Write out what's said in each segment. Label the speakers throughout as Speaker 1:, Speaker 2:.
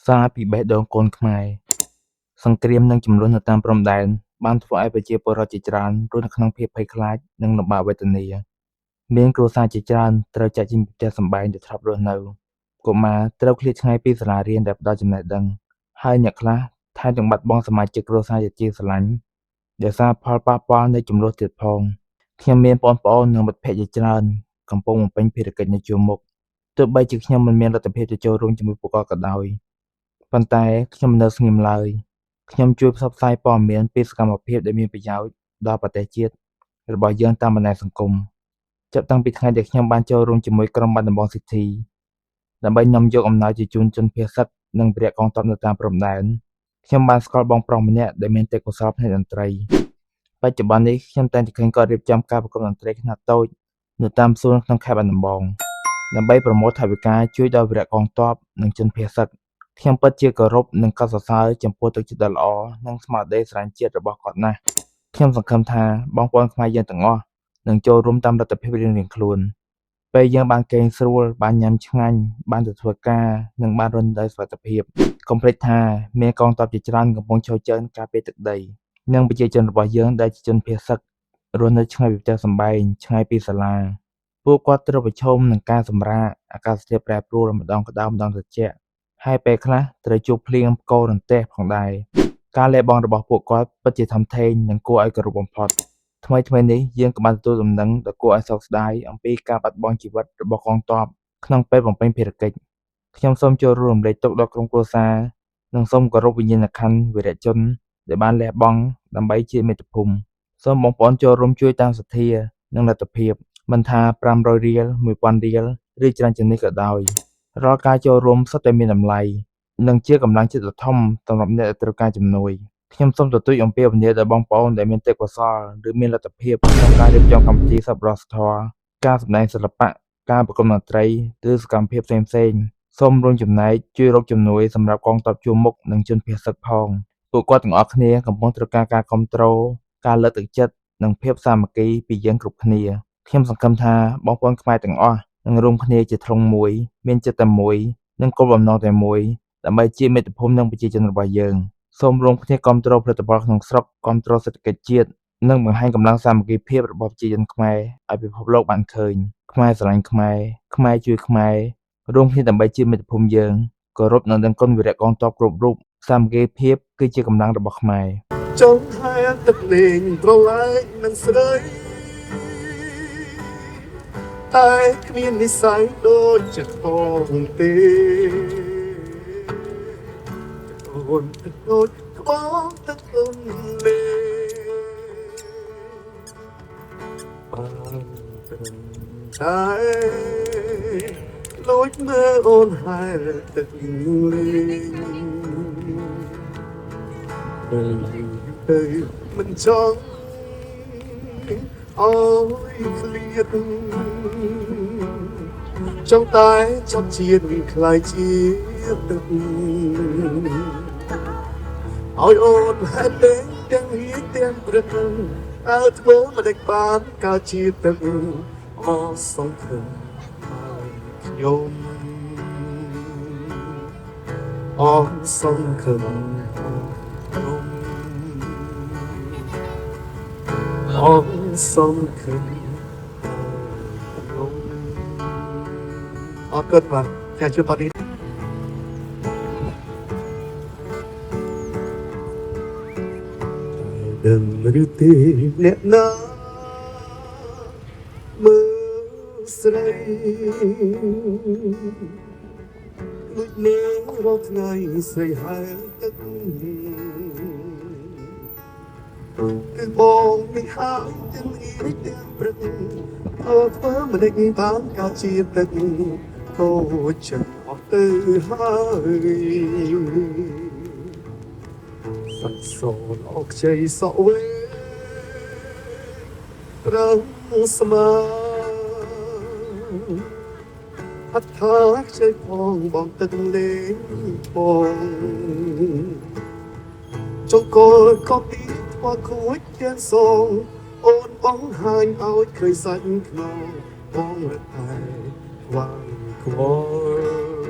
Speaker 1: សារពីបេះដូងកូនខ្មែរសង្គ្រាមនិងជម្លោះនៅតាមព្រំដែនបានធ្វើឲ្យប្រជាពលរដ្ឋជាច្រើនរស់នៅក្នុងភាពភ័យខ្លាចនិងលំបាកវេទនាមានគ្រួសារជាច្រើនត្រូវចាកចេញពីផ្ទះសម្បែងដែលធ្លាប់រស់នៅកុមារត្រូវឃ្លាតឆ្ងាយពីសាលារៀនដែលផ្ដល់ចំណេះដឹងហើយអ្នកខ្លះថែមទាំងបាត់បង់សមាជិកគ្រួសារជាស្រឡាញ់ដោយសារផលប៉ះពាល់នៃជម្លោះទៀតផងខ្ញុំមានបងប្អូននិងមិត្តភក្តិជាច្រើនកំពុងបំពេញភារកិច្ចនៅជួរមុខទោះបីជាខ្ញុំមិនមានលទ្ធភាពទៅចូលរួមជាមួយពួកគាត់ក៏ដោយប៉ុន្តែខ្ញុំមិននៅស្ងៀមឡើយខ្ញុំជួយផ្សព្វផ្សាយព័ត៌មានពីសកម្មភាពដែលមានប្រយោជន៍ដល់ប្រទេសជាតិរបស់យើងតាមបណ្ដាញសង្គមចាប់តាំងពីថ្ងៃដែលខ្ញុំបានចូលរួមជាមួយក្រុមបាត់ដំបងស៊ីធីដើម្បីនាំយកអំណោយជូនជនភៀសសិទ្ធិនិងវីរៈកងទ័ពនៅតាមព្រំដែនខ្ញុំបានស្គាល់បងប្រុសម្នាក់ដែលមានទេពកោសល្យផ្នែកតន្ត្រីបច្ចុប្បន្ននេះខ្ញុំតែងតែឃើញគាត់រៀបចំការប្រគំតន្ត្រីខ្នាតតូចនៅតាមសួនក្នុងខេត្តបាត់ដំបងដើម្បីប្រមូលថវិកាជួយដល់វីរៈកងទ័ពនិងជនភៀសសិទ្ធិខ្ញុំពិតជាគោរពនិងកោតសរសើរចំពោះទឹកចិត្តដ៏ល្អនិងស្មារតីស្រឡាញ់ជាតិរបស់គាត់ណាស់ខ្ញុំសង្ឃឹមថាបងប្អូនខ្មែរយើងទាំងអស់នឹងចូលរួមតាមលទ្ធភាពរៀងៗខ្លួនពេលយើងបានគេងស្រួលបានញ៉ាំឆ្ងាញ់បានទៅធ្វើការនិងបានរស់ដោយសុវត្ថិភាពកុំភ្លេចថាមានកងទ័ពជាច្រើនកំពុងឈរជើងការពារទឹកដីនិងប្រជាជនរបស់យើងដែលជាជនភៀសសិទ្ធិរស់នៅឆ្ងាយពីផ្ទះសម្បែងឆ្ងាយពីសាលាពួកគាត់ត្រូវប្រឈមនឹងការសម្រាកអាកាសធាតុប្រែប្រួលម្ដងក្តៅម្ដងត្រជាក់ហើយពេលខ្លះត្រូវជួបភ្លៀងផ្គររន្ទះផងដែរការលះបង់របស់ពួកគាត់ពិតជាធំធេងនិងគួរឲ្យគោរពបំផុតថ្មីនេះយើងក៏បានទទួលដំណឹងដ៏គួរឲ្យសោកស្ដាយអំពីការបាត់បង់ជីវិតរបស់កងទ័ពក្នុងពេលបំពេញភារកិច្ចខ្ញុំសូមចូលរួមរំលែកទុក្ខដល់ក្រុមគ្រួសារនិងសូមគោរពវិញ្ញាណក្ខន្ធវីរៈជនដែលបានលះបង់ដើម្បីជាតិមាតុភូមិសូមបងប្អូនចូលរួមជួយតាមសទ្ធានិងលទ្ធភាពមិនថា500រៀល1000រៀលឬច្រើនជាងនេះក៏ដោយរាល់ការចូលរួមសុទ្ធតែមានតម្លៃនិងជាកម្លាំងចិត្តដ៏ធំសម្រាប់អ្នកដែលត្រូវការជំនួយខ្ញុំសូមទទូចអំពាវនាវដល់បងប្អូនដែលមានទេពកោសល្យឬមានលទ្ធភាពក្នុងការរៀបចំកម្មវិធីសប្បុរសធម៌ការសម្ដែងសិល្បៈការប្រគំតន្ត្រីឬសកម្មភាពផ្សេងៗសូមរួមចំណែកជួយរកជំនួយសម្រាប់កងទ័ពជួរមុខនិងជនភៀសសិទ្ធិផងពួកគាត់ទាំងអស់គ្នាកំពុងត្រូវការការគាំទ្រការលើកទឹកចិត្តនិងភាពសាមគ្គីពីយើងគ្រប់គ្នាខ្ញុំសង្ឃឹមថាបងប្អូនខ្មែរទាំងអស់នឹងរួមគ្នាជាធ្លុងមួយមានចិត្តតែមួយនិងគោលបំណងតែមួយដើម្បីជាមាតុភូមិនិងប្រជាជនរបស់យើងសូមរួមគ្នាគាំទ្រផលិតផលក្នុងស្រុកគាំទ្រសេដ្ឋកិច្ចជាតិនិងបង្ហាញកម្លាំងសាមគ្គីភាពរបស់ប្រជាជនខ្មែរឲ្យពិភពលោកបានឃើញខ្មែរស្រឡាញ់ខ្មែរខ្មែរជួយខ្មែររួមគ្នាដើម្បីជាមាតុភូមិយើងគោរពនិងដឹងគុណវីរៈកងទ័ពគ្រប់រូបសាមគ្គីភាពគឺជាកម្លាំងរបស់ខ្មែរ
Speaker 2: ចង់ហែទឹកលេងប្រឡាយនឹងស្រីតែគ្មាននិស័យដូចចិត្តផងទេអូនទឹកដូចក្បោងទឹកលំលេបានត្រឹមតែលួចមើលអូនហែទឹកលេងទៅមិនចង់អើយឃ្លាតចង់តែចាប់ជាតិមានខ្លាយជាទឹកឲ្យអូនហេតុទេទាំងហៀងទាំងព្រឹកអើធ្វើមិនដេចបានកើតជាទឹកអស់សង្ឃឹមឲ្យខ្ញុំអស់សង្ឃឹមអស់សង្ឃឹមអរគុណបាទខ្ញុំជួបបាត់នេះដឹងឬទេអ្នកណាមើលស្រីដូចនាងរាល់ថ្ងៃស្រីហែលទឹកគឺបងនេះហើយទាំងអ៊ីទាំងព្រឹកអើធ្វើមិនដេចបានកើតជាទឹកតូចចិត្តអស់ទៅហើយសាក់សូនអកជ័យសក់វេរងស្មាហត់ថាខ្ចីផងបងទឹកលេងផងចង្កូលក៏ពីថ្មខូចទាំងសងអូនបងហាញឲ្យឃើញសាច់ក្នុងបងរតែខ្វាងខ្វល់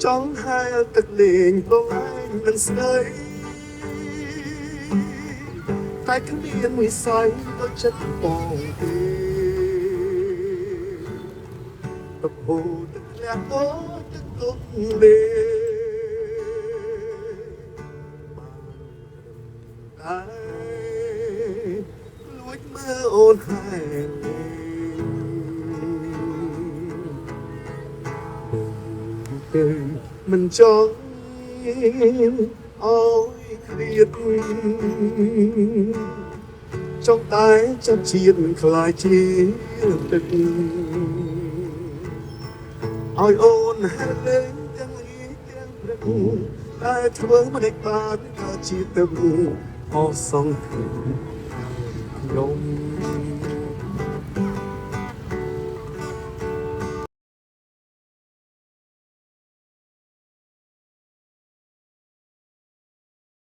Speaker 2: ច ង់ហែលទឹកលេងប្រឡាយមិនស្ដីតែគ្មានវិស័យដូចចិត្តបងទេទឹកហូរទឹកធ្លាក់អូទឹកទុកលេតែលួចមើលអូនហែលទៅមិនចង់អោយឃ្លាតចង់តែចាប់ជាតិមិនខ្លាចជាទឹកឲ្យអូនហែលលេងទាំងលីទាំងព្រឹកតែធ្វើមិនបានក៏ជាទឹកអស់សងខ្ញុំ